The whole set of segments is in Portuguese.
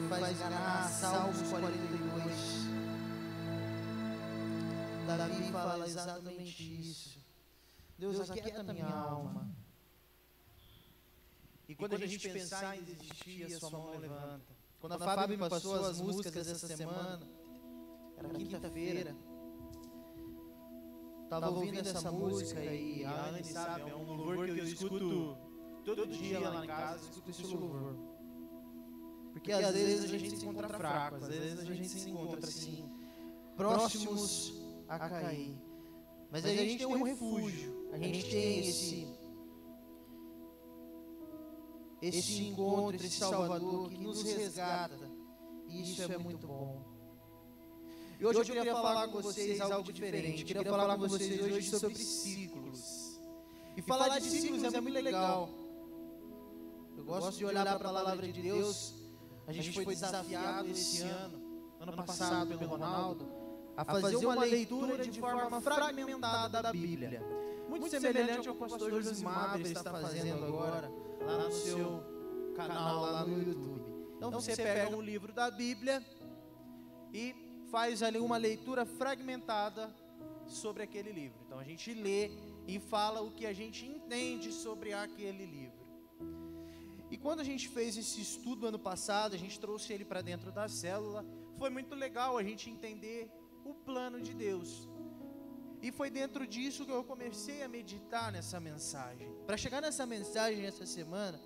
faz enganar. Salmos 42. Davi fala exatamente isso. Deus, aquieta a minha alma. E quando a gente pensar em desistir, a sua mão levanta. Quando a Fábio me passou as músicas dessa semana, era quinta-feira, estava ouvindo essa música e a Anne sabe, é um louvor que eu escuto todo dia lá em casa, eu escuto esse louvor. Porque às vezes a gente se encontra fraco, às vezes a gente se encontra assim, próximos a cair. Mas a gente tem um refúgio, a gente tem esse encontro, esse Salvador que nos resgata, e isso é muito bom. E hoje eu queria falar com vocês algo diferente. Eu queria falar com vocês hoje sobre ciclos. E falar de ciclos é muito legal. Eu gosto de olhar para a palavra de Deus. A gente foi desafiado esse ano passado pelo Ronaldo, a fazer uma leitura de forma fragmentada da Bíblia. Muito semelhante ao que o pastor Josimar está fazendo agora, lá no seu canal, lá no YouTube. Então você pega um livro da Bíblia e faz ali uma leitura fragmentada sobre aquele livro. Então a gente lê e fala o que a gente entende sobre aquele livro. E quando a gente fez esse estudo ano passado, a gente trouxe ele para dentro da célula, foi muito legal a gente entender o plano de Deus. E foi dentro disso que eu comecei a meditar nessa mensagem. Para chegar nessa mensagem essa semana,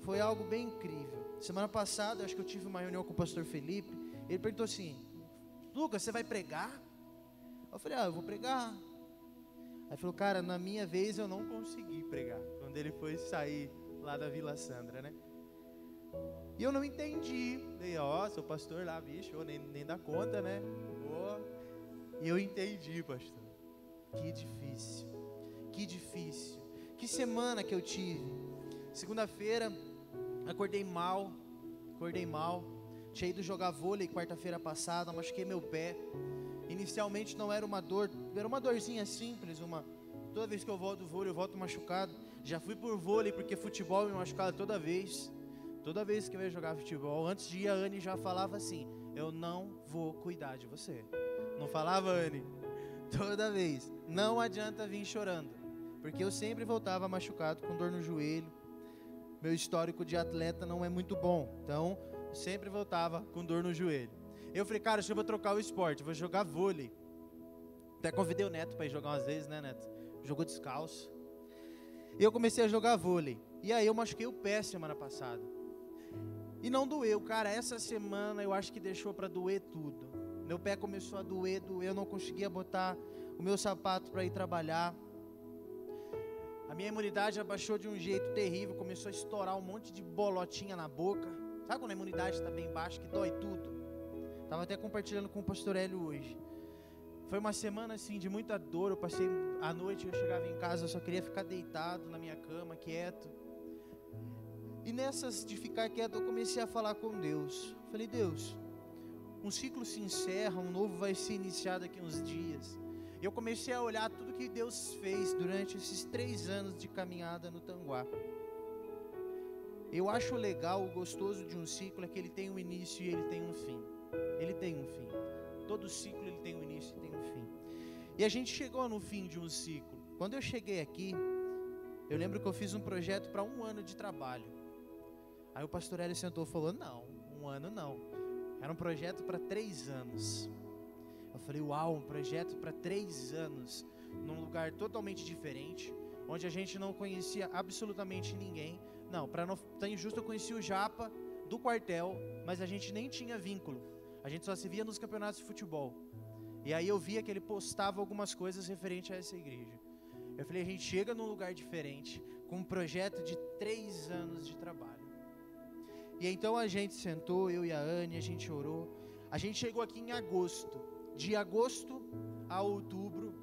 foi algo bem incrível. Semana passada, acho que eu tive uma reunião com o pastor Felipe. Ele perguntou assim: Lucas, você vai pregar? Eu falei: eu vou pregar. Aí ele falou: cara, na minha vez eu não consegui pregar. Quando ele foi sair lá da Vila Sandra, né? E eu não entendi. Falei: sou pastor lá, bicho, nem dá conta, né? E eu entendi, pastor. Que difícil, que difícil. Que semana que eu tive. Segunda-feira, acordei mal. Tinha ido jogar vôlei quarta-feira passada, machuquei meu pé. Inicialmente não era uma dor, era uma dorzinha simples. Toda vez que eu volto do vôlei, eu volto machucado. Já fui por vôlei, porque futebol me machucava toda vez. Toda vez que eu ia jogar futebol, antes de ir, a Anne já falava assim: eu não vou cuidar de você. Não falava, Anne? Toda vez. Não adianta vir chorando, porque eu sempre voltava machucado, com dor no joelho. Meu histórico de atleta não é muito bom, então eu sempre voltava com dor no joelho. Eu falei: cara, acho que eu vou trocar o esporte, vou jogar vôlei. Até convidei o Neto para ir jogar umas vezes, né, Neto? Jogou descalço. E eu comecei a jogar vôlei. E aí eu machuquei o pé semana passada. E não doeu, cara. Essa semana eu acho que deixou para doer tudo. Meu pé começou a doer, eu não conseguia botar o meu sapato para ir trabalhar. A minha imunidade abaixou de um jeito terrível, começou a estourar um monte de bolotinha na boca. Sabe quando a imunidade está bem baixa, que dói tudo? Estava até compartilhando com o pastor Hélio hoje. Foi uma semana assim de muita dor. Eu passei a noite, eu chegava em casa, eu só queria ficar deitado na minha cama, quieto. E nessas de ficar quieto, eu comecei a falar com Deus. Falei: Deus, um ciclo se encerra, um novo vai ser iniciado daqui a uns dias. E eu comecei a olhar tudo que Deus fez durante esses 3 anos de caminhada no Tanguá. Eu acho legal, o gostoso de um ciclo é que ele tem um início e ele tem um fim. Ele tem um fim. Todo ciclo ele tem um início e tem um fim. E a gente chegou no fim de um ciclo. Quando eu cheguei aqui, eu lembro que eu fiz um projeto para 1 ano de trabalho. Aí o pastor Hélio sentou e falou: não, 1 ano não. Era um projeto para 3 anos. Eu falei: uau, um projeto para 3 anos, num lugar totalmente diferente, onde a gente não conhecia absolutamente ninguém. Não, para não estar injusto, eu conheci o Japa do quartel, mas a gente nem tinha vínculo. A gente só se via nos campeonatos de futebol. E aí eu via que ele postava algumas coisas referente a essa igreja. Eu falei: a gente chega num lugar diferente, com um projeto de 3 anos de trabalho. E então a gente sentou, eu e a Anne, a gente orou. A gente chegou aqui em agosto. De agosto a outubro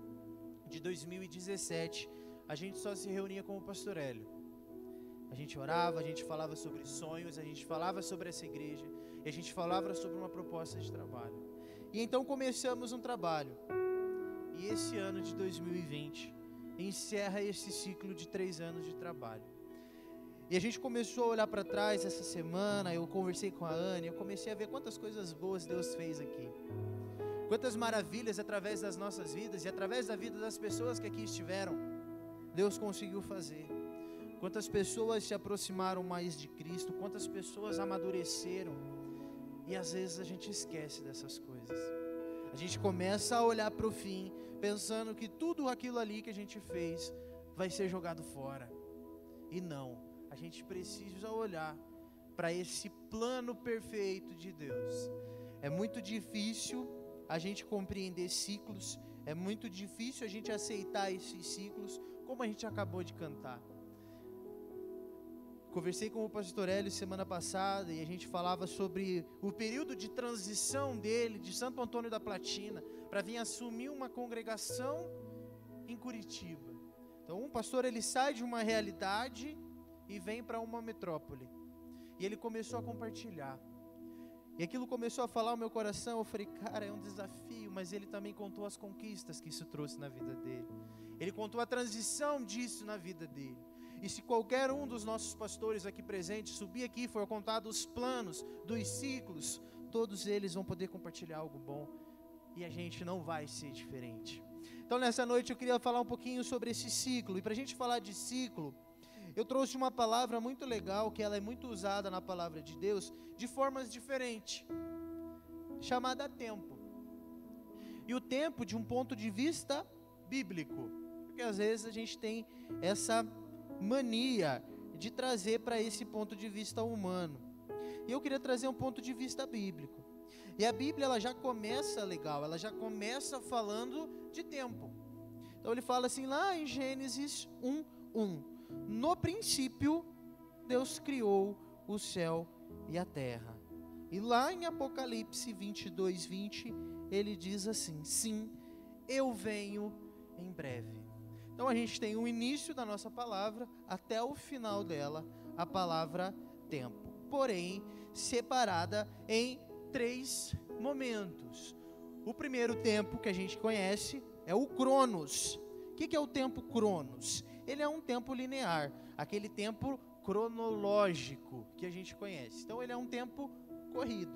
de 2017, a gente só se reunia com o pastor Hélio. A gente orava, a gente falava sobre sonhos, a gente falava sobre essa igreja, e a gente falava sobre uma proposta de trabalho. E então começamos um trabalho. E esse ano de 2020 encerra esse ciclo de 3 anos de trabalho. E a gente começou a olhar para trás essa semana, eu conversei com a Anne, eu comecei a ver quantas coisas boas Deus fez aqui. Quantas maravilhas através das nossas vidas e através da vida das pessoas que aqui estiveram, Deus conseguiu fazer. Quantas pessoas se aproximaram mais de Cristo, quantas pessoas amadureceram. E às vezes a gente esquece dessas coisas. A gente começa a olhar para o fim, pensando que tudo aquilo ali que a gente fez vai ser jogado fora. E não, a gente precisa olhar para esse plano perfeito de Deus. É muito difícil a gente compreender ciclos, é muito difícil a gente aceitar esses ciclos, como a gente acabou de cantar. Conversei com o pastor Hélio semana passada e a gente falava sobre o período de transição dele, de Santo Antônio da Platina, para vir assumir uma congregação em Curitiba. Então um pastor, ele sai de uma realidade e vem para uma metrópole. E ele começou a compartilhar. E aquilo começou a falar ao meu coração. Eu falei, cara, é um desafio, mas ele também contou as conquistas que isso trouxe na vida dele. Ele contou a transição disso na vida dele. E se qualquer um dos nossos pastores aqui presentes subir aqui e for contado os planos dos ciclos, todos eles vão poder compartilhar algo bom. E a gente não vai ser diferente. Então nessa noite eu queria falar um pouquinho sobre esse ciclo. E para a gente falar de ciclo, eu trouxe uma palavra muito legal, que ela é muito usada na palavra de Deus, de formas diferentes, chamada tempo. E o tempo de um ponto de vista bíblico, porque às vezes a gente tem essa mania de trazer para esse ponto de vista humano. E eu queria trazer um ponto de vista bíblico. E a Bíblia, ela já começa legal, ela já começa falando de tempo. Então ele fala assim lá em Gênesis 1:1. No princípio, Deus criou o céu e a terra. E lá em Apocalipse 22:20, ele diz assim: sim, eu venho em breve. Então a gente tem o início da nossa palavra até o final dela, a palavra tempo. Porém, separada em 3 momentos. O primeiro tempo que a gente conhece é o Cronos. O que é o tempo Cronos? Ele é um tempo linear, aquele tempo cronológico que a gente conhece. Então ele é um tempo corrido.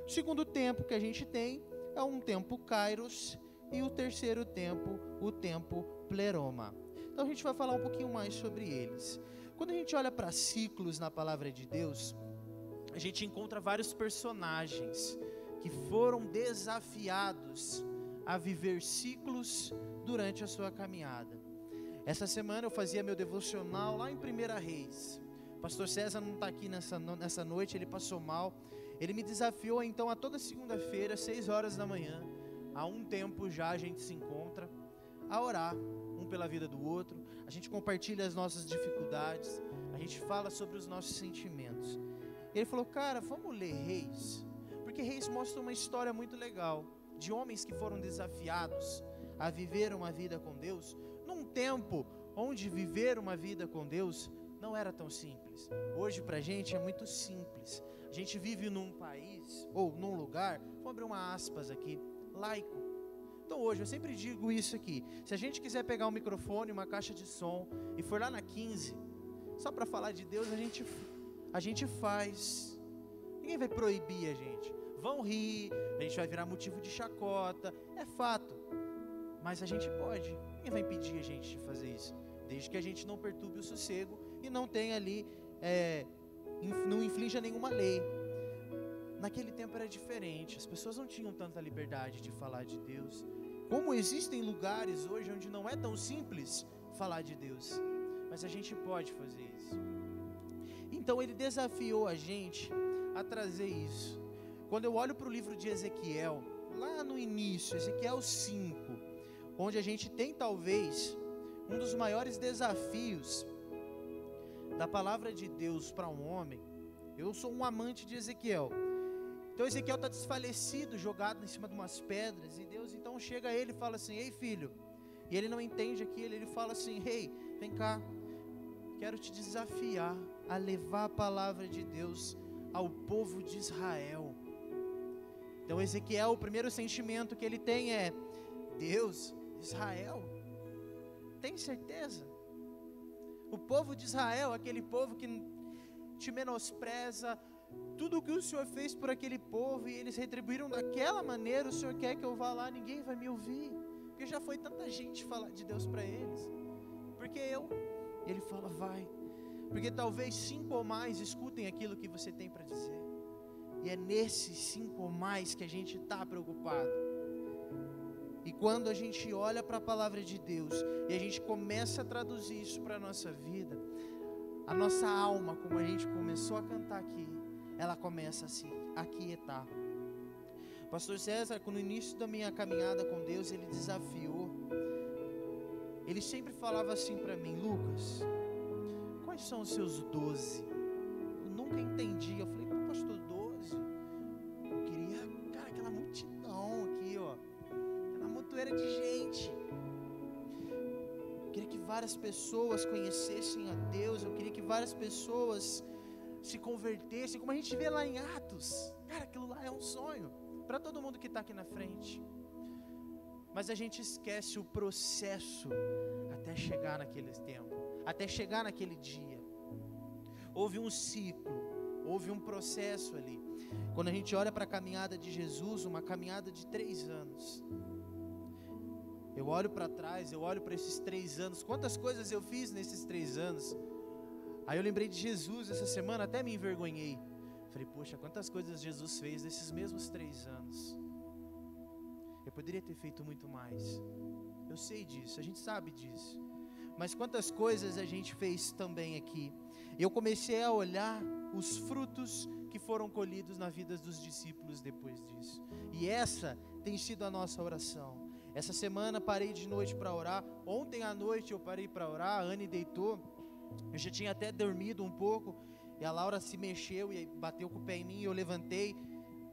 O segundo tempo que a gente tem é um tempo Kairos, e o terceiro tempo, o tempo Pleroma. Então a gente vai falar um pouquinho mais sobre eles. Quando a gente olha para ciclos na palavra de Deus, a gente encontra vários personagens que foram desafiados a viver ciclos durante a sua caminhada. Essa semana eu fazia meu devocional lá em 1 Reis. O pastor César não está aqui nessa noite, ele passou mal. Ele me desafiou então a toda segunda-feira, 6 horas da manhã, há um tempo já a gente se encontra, a orar, um pela vida do outro. A gente compartilha as nossas dificuldades, a gente fala sobre os nossos sentimentos. Ele falou, cara, vamos ler Reis, porque Reis mostra uma história muito legal, de homens que foram desafiados a viver uma vida com Deus, num tempo onde viver uma vida com Deus não era tão simples. Hoje pra gente é muito simples. A gente vive num país, ou num lugar, vou abrir uma aspas aqui, laico. Então hoje, eu sempre digo isso aqui, se a gente quiser pegar um microfone, uma caixa de som, e for lá na 15, só para falar de Deus, a gente faz. Ninguém vai proibir a gente. Vão rir, a gente vai virar motivo de chacota, é fato. Mas a gente pode, ninguém vai impedir a gente de fazer isso, desde que a gente não perturbe o sossego e não tenha ali, não inflinja nenhuma lei. Naquele tempo era diferente, as pessoas não tinham tanta liberdade de falar de Deus, como existem lugares hoje onde não é tão simples falar de Deus, mas a gente pode fazer isso. Então ele desafiou a gente a trazer isso. Quando eu olho para o livro de Ezequiel, lá no início, Ezequiel 5, onde a gente tem talvez um dos maiores desafios da palavra de Deus para um homem. Eu sou um amante de Ezequiel. Então Ezequiel está desfalecido, jogado em cima de umas pedras, e Deus então chega a ele e fala assim, ei filho, e ele não entende aquilo, ele fala assim, ei, vem cá, quero te desafiar a levar a palavra de Deus ao povo de Israel. Então Ezequiel, o primeiro sentimento que ele tem é, Deus, Israel, tem certeza? O povo de Israel, aquele povo que te menospreza, tudo o que o Senhor fez por aquele povo, e eles retribuíram daquela maneira, o Senhor quer que eu vá lá, ninguém vai me ouvir, porque já foi tanta gente falar de Deus para eles, porque ele fala, vai, porque talvez 5 ou mais escutem aquilo que você tem para dizer, e é nesses 5 ou mais que a gente está preocupado. E quando a gente olha para a palavra de Deus, e a gente começa a traduzir isso para a nossa vida, a nossa alma, como a gente começou a cantar aqui, ela começa a se aquietar. Pastor César, no início da minha caminhada com Deus, ele desafiou, ele sempre falava assim para mim, Lucas, quais são os seus 12? Eu nunca entendi, eu falei, pô, pastor, 12? Eu queria, cara, aquela multidão aqui, ó, aquela montoeira de gente, eu queria que várias pessoas conhecessem a Deus, eu queria que várias pessoas se convertessem, como a gente vê lá em Atos, cara, aquilo lá é um sonho, para todo mundo que está aqui na frente, mas a gente esquece o processo, até chegar naquele tempo, até chegar naquele dia, houve um ciclo, houve um processo ali, quando a gente olha para a caminhada de Jesus, uma caminhada de 3 anos, eu olho para trás, eu olho para esses 3 anos, quantas coisas eu fiz nesses 3 anos, aí eu lembrei de Jesus essa semana, até me envergonhei. Falei, poxa, quantas coisas Jesus fez nesses mesmos 3 anos. Eu poderia ter feito muito mais. Eu sei disso, a gente sabe disso. Mas quantas coisas a gente fez também aqui. Eu comecei a olhar os frutos que foram colhidos na vida dos discípulos depois disso. E essa tem sido a nossa oração. Essa semana parei de noite para orar. Ontem à noite eu parei para orar, a Anne deitou. Eu já tinha até dormido um pouco, e a Laura se mexeu e bateu com o pé em mim, e eu levantei,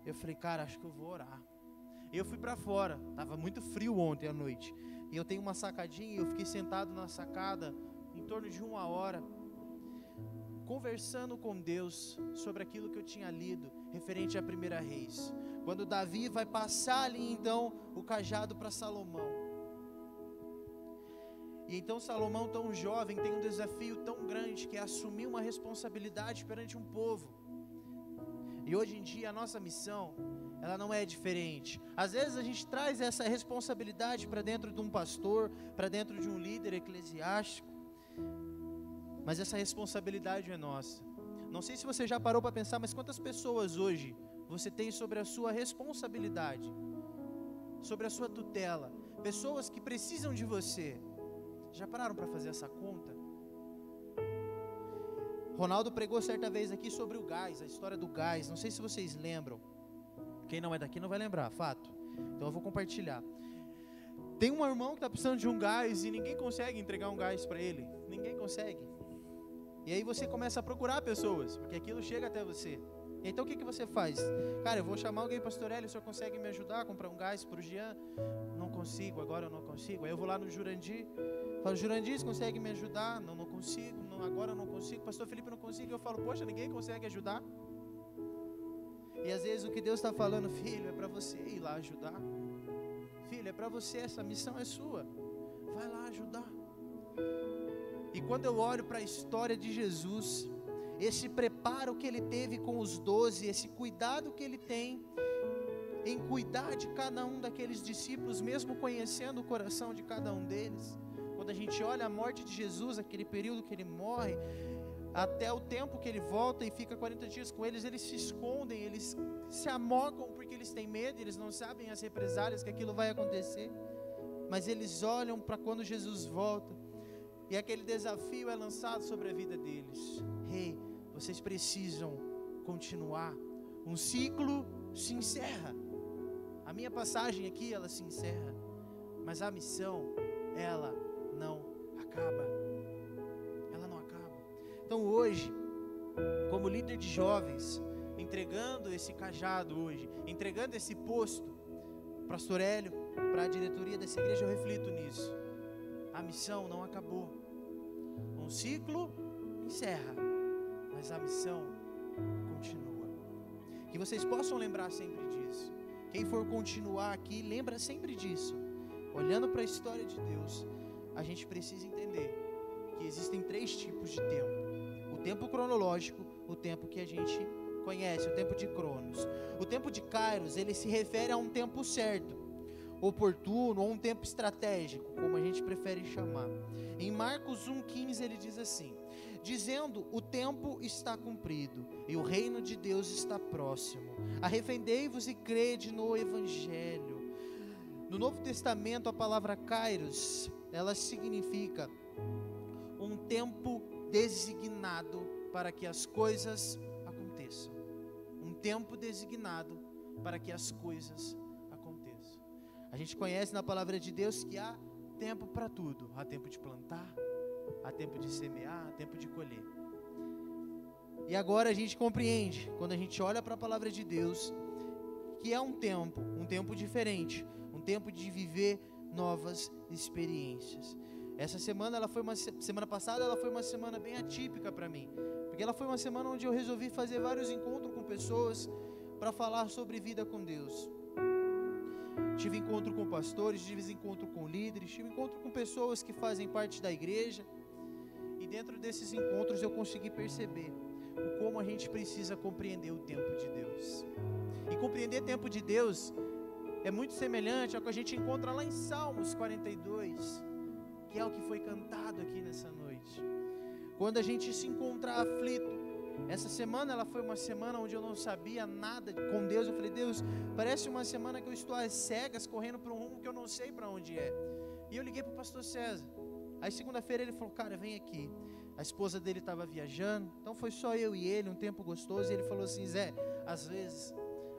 eu falei, cara, acho que eu vou orar. E eu fui para fora, estava muito frio ontem à noite, e eu tenho uma sacadinha, e eu fiquei sentado na sacada, em torno de 1 hora, conversando com Deus, sobre aquilo que eu tinha lido, referente à 1 Reis, quando Davi vai passar ali então, o cajado para Salomão. E então Salomão, tão jovem, tem um desafio tão grande, que é assumir uma responsabilidade perante um povo. E hoje em dia a nossa missão, ela não é diferente. Às vezes a gente traz essa responsabilidade para dentro de um pastor, para dentro de um líder eclesiástico, mas essa responsabilidade é nossa. Não sei se você já parou para pensar, mas quantas pessoas hoje você tem sobre a sua responsabilidade, sobre a sua tutela, pessoas que precisam de você. Já pararam para fazer essa conta? Ronaldo pregou certa vez aqui sobre o gás, a história do gás, não sei se vocês lembram. Quem não é daqui não vai lembrar, fato. Então eu vou compartilhar. Tem um irmão que está precisando de um gás e ninguém consegue entregar um gás para ele. Ninguém consegue. E aí você começa a procurar pessoas, porque aquilo chega até você. Então o que você faz? Cara, eu vou chamar alguém, pastor Hélio, o senhor consegue me ajudar a comprar um gás para o Jean? Não consigo, agora eu não consigo. Aí eu vou lá no Jurandir, falo, Jurandir, você consegue me ajudar? Não consigo, agora eu não consigo. Pastor Felipe, não consigo. Eu falo, poxa, ninguém consegue ajudar. E às vezes o que Deus está falando, filho, é para você ir lá ajudar. Filho, é para você, essa missão é sua. Vai lá ajudar. E quando eu olho para a história de Jesus, esse preparo que ele teve com os 12, esse cuidado que ele tem em cuidar de cada um daqueles discípulos, mesmo conhecendo o coração de cada um deles. Quando a gente olha a morte de Jesus, aquele período que ele morre, até o tempo que ele volta e fica 40 dias com eles, eles se escondem, eles se amocam porque eles têm medo, eles não sabem as represálias que aquilo vai acontecer, mas eles olham para quando Jesus volta, e aquele desafio é lançado sobre a vida deles. Ei, vocês precisam continuar, um ciclo se encerra, a minha passagem aqui ela se encerra, mas a missão ela não acaba, ela não acaba. Então hoje, como líder de jovens, entregando esse cajado hoje, entregando esse posto, pastor Hélio, para a diretoria dessa igreja, eu reflito nisso. A missão não acabou, um ciclo encerra, mas a missão continua. Que vocês possam lembrar sempre disso. Quem for continuar aqui, lembra sempre disso. Olhando para a história de Deus, a gente precisa entender que existem 3 tipos de tempo: o tempo cronológico, o tempo que a gente conhece, o tempo de Cronos. O tempo de Kairos, ele se refere a um tempo certo, oportuno, ou um tempo estratégico, como a gente prefere chamar. Em Marcos 1,15 ele diz assim: dizendo, o tempo está cumprido e o reino de Deus está próximo. Arrependei-vos e crede no Evangelho. No Novo Testamento, a palavra Kairos, ela significa um tempo designado para que as coisas aconteçam. Um tempo designado para que as coisas aconteçam. A gente conhece na palavra de Deus que há tempo para tudo. Há tempo de plantar, há tempo de semear, há tempo de colher. E agora a gente compreende, quando a gente olha para a palavra de Deus, que é um tempo diferente, um tempo de viver novas experiências. Essa semana, semana passada, ela foi uma semana bem atípica para mim, porque ela foi uma semana onde eu resolvi fazer vários encontros com pessoas para falar sobre vida com Deus. Tive encontro com pastores, tive encontro com líderes, tive encontro com pessoas que fazem parte da igreja, e dentro desses encontros eu consegui perceber o como a gente precisa compreender o tempo de Deus. E compreender o tempo de Deus é muito semelhante ao que a gente encontra lá em Salmos 42, que é o que foi cantado aqui nessa noite. Quando a gente se encontra aflito, essa semana ela foi uma semana onde eu não sabia nada com Deus. Eu falei: Deus, parece uma semana que eu estou às cegas, correndo para um rumo que eu não sei para onde é. E eu liguei para o pastor César. Aí segunda-feira ele falou: cara, vem aqui. A esposa dele estava viajando, então foi só eu e ele, um tempo gostoso. E ele falou assim: Zé, às vezes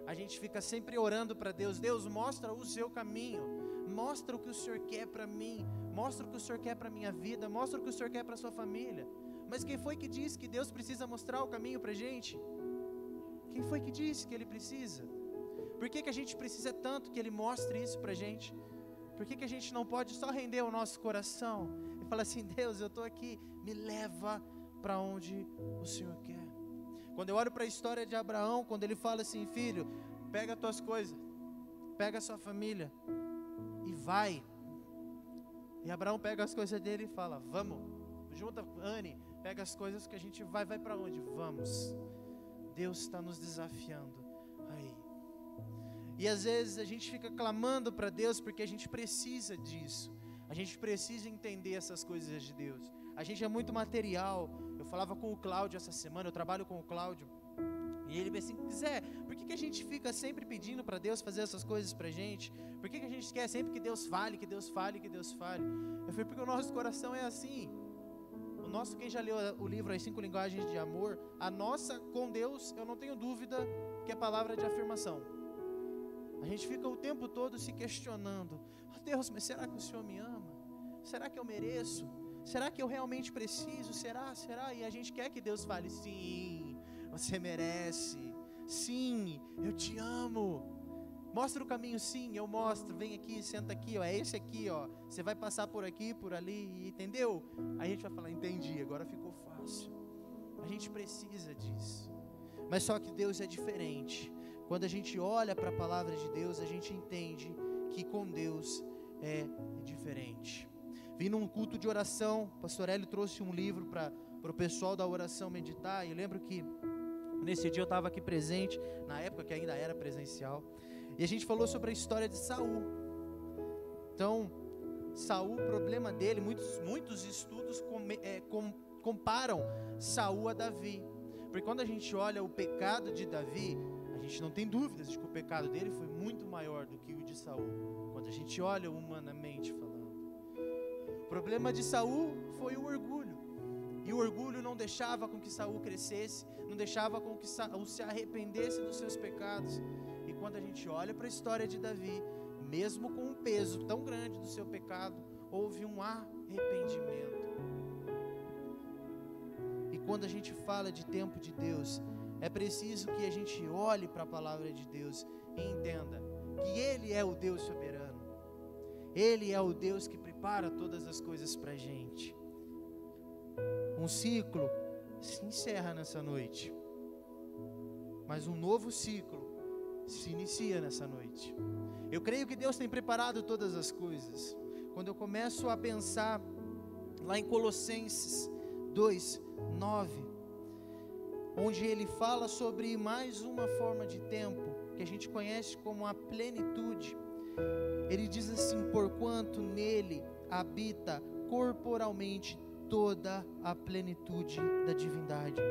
a gente fica sempre orando para Deus: Deus, mostra o seu caminho, mostra o que o Senhor quer para mim, mostra o que o Senhor quer para a minha vida, mostra o que o Senhor quer para a sua família. Mas quem foi que disse que Deus precisa mostrar o caminho para a gente? Quem foi que disse que Ele precisa? Por que a gente precisa tanto que Ele mostre isso para a gente? Por que a gente não pode só render o nosso coração e falar assim: Deus, eu estou aqui, me leva para onde o Senhor quer? Quando eu olho para a história de Abraão, quando ele fala assim: filho, pega as tuas coisas, pega a sua família e vai. E Abraão pega as coisas dele e fala: vamos, junta Anne, pega as coisas que a gente vai para onde? Vamos. Deus está nos desafiando aí. E às vezes a gente fica clamando para Deus porque a gente precisa disso. A gente precisa entender essas coisas de Deus. A gente é muito material. Eu falava com o Cláudio essa semana, eu trabalho com o Cláudio, e ele disse assim: Zé, por que a gente fica sempre pedindo para Deus fazer essas coisas para a gente? Por que a gente quer sempre que Deus fale, que Deus fale, que Deus fale? Eu falei: porque o nosso coração é assim. Quem já leu o livro As 5 Linguagens de Amor, a nossa com Deus, eu não tenho dúvida que é palavra de afirmação. A gente fica o tempo todo se questionando: oh, Deus, mas será que o Senhor me ama? Será que eu mereço? Será que eu realmente preciso? Será? E a gente quer que Deus fale: sim, você merece. Sim, eu te amo. Mostra o caminho, sim, eu mostro. Vem aqui, senta aqui, ó, é esse aqui, ó. Você vai passar por aqui, por ali, entendeu? Aí a gente vai falar: entendi, agora ficou fácil. A gente precisa disso. Mas só que Deus é diferente. Quando a gente olha para a palavra de Deus, a gente entende que com Deus é diferente. Vim num culto de oração, o pastor Hélio trouxe um livro para o pessoal da oração meditar, e eu lembro que nesse dia eu estava aqui presente, na época que ainda era presencial, e a gente falou sobre a história de Saul. Então, Saul, o problema dele, muitos estudos comparam Saul a Davi, porque quando a gente olha o pecado de Davi, a gente não tem dúvidas de que o pecado dele foi muito maior do que o de Saul, quando a gente olha humanamente falando. O problema de Saul foi o orgulho, e o orgulho não deixava com que Saul crescesse, não deixava com que Saul se arrependesse dos seus pecados. E quando a gente olha para a história de Davi, mesmo com um peso tão grande do seu pecado, houve um arrependimento. E quando a gente fala de tempo de Deus, é preciso que a gente olhe para a palavra de Deus e entenda que Ele é o Deus soberano. Ele é o Deus que prepara todas as coisas para a gente. Um ciclo se encerra nessa noite, mas um novo ciclo se inicia nessa noite. Eu creio que Deus tem preparado todas as coisas. Quando eu começo a pensar lá em Colossenses 2:9, onde ele fala sobre mais uma forma de tempo, que a gente conhece como a plenitude. Ele diz assim: porquanto nele habita corporalmente toda a plenitude da divindade.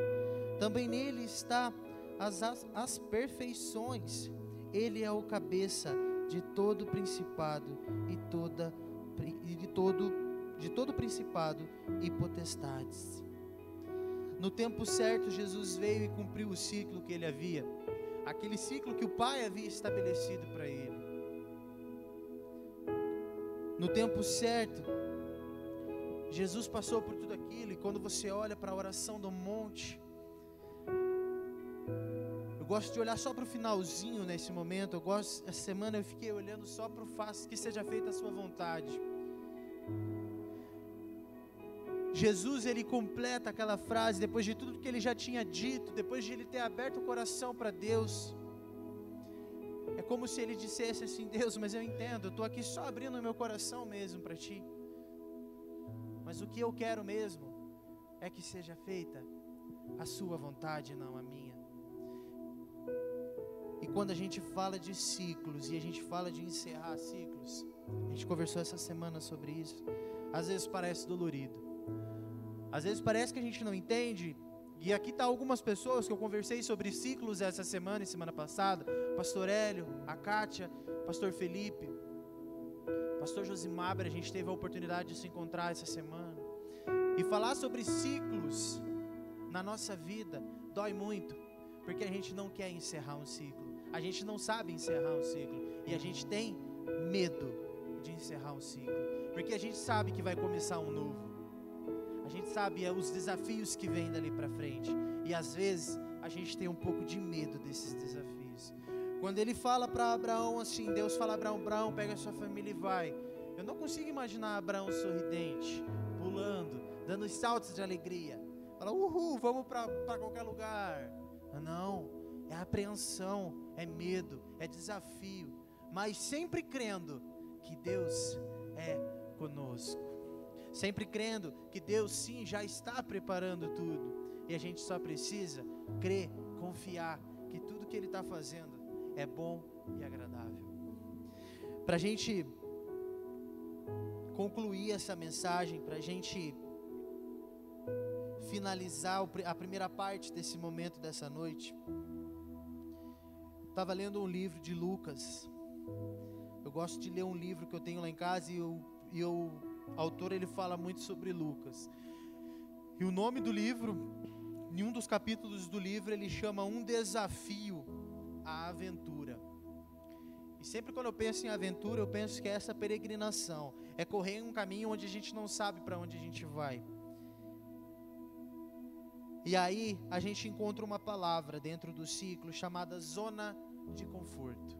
Também nele está as perfeições. Ele é o cabeça de todo principado de todo principado e potestades. No tempo certo, Jesus veio e cumpriu o ciclo que ele havia, aquele ciclo que o Pai havia estabelecido para ele. No tempo certo, Jesus passou por tudo aquilo, e quando você olha para a oração do monte, eu gosto de olhar só para o finalzinho nesse momento. Essa semana eu fiquei olhando só para o faço que seja feita a sua vontade. Jesus, ele completa aquela frase, depois de tudo que ele já tinha dito, depois de ele ter aberto o coração para Deus. É como se ele dissesse assim: Deus, mas eu entendo, eu estou aqui só abrindo o meu coração mesmo para Ti, mas o que eu quero mesmo é que seja feita a Sua vontade, não a minha. E quando a gente fala de ciclos, e a gente fala de encerrar ciclos, a gente conversou essa semana sobre isso, às vezes parece dolorido, às vezes parece que a gente não entende. E aqui está algumas pessoas que eu conversei sobre ciclos essa semana e semana passada: Pastor Hélio, a Kátia, Pastor Felipe, Pastor Josimar. A gente teve a oportunidade de se encontrar essa semana e falar sobre ciclos na nossa vida. Dói muito, porque a gente não quer encerrar um ciclo, a gente não sabe encerrar um ciclo, e a gente tem medo de encerrar um ciclo, porque a gente sabe que vai começar um novo. A gente sabe os desafios que vêm dali para frente, e às vezes a gente tem um pouco de medo desses desafios. Quando ele fala para Abraão assim, Deus fala: Abraão, pega a sua família e vai. Eu não consigo imaginar Abraão sorridente, pulando, dando saltos de alegria, fala: uhul, vamos para qualquer lugar. Não, é apreensão, é medo, é desafio, mas sempre crendo que Deus é conosco, sempre crendo que Deus sim já está preparando tudo, e a gente só precisa crer, confiar que tudo que Ele está fazendo é bom e agradável. Para a gente concluir essa mensagem, para a gente finalizar a primeira parte desse momento dessa noite, estava lendo um livro de Lucas. Eu gosto de ler um livro que eu tenho lá em casa, e o autor, ele fala muito sobre Lucas, e o nome do livro, em um dos capítulos do livro, ele chama Um Desafio à Aventura. E sempre quando eu penso em aventura, eu penso que é essa peregrinação, é correr em um caminho onde a gente não sabe para onde a gente vai. E aí a gente encontra uma palavra dentro do ciclo chamada zona de conforto.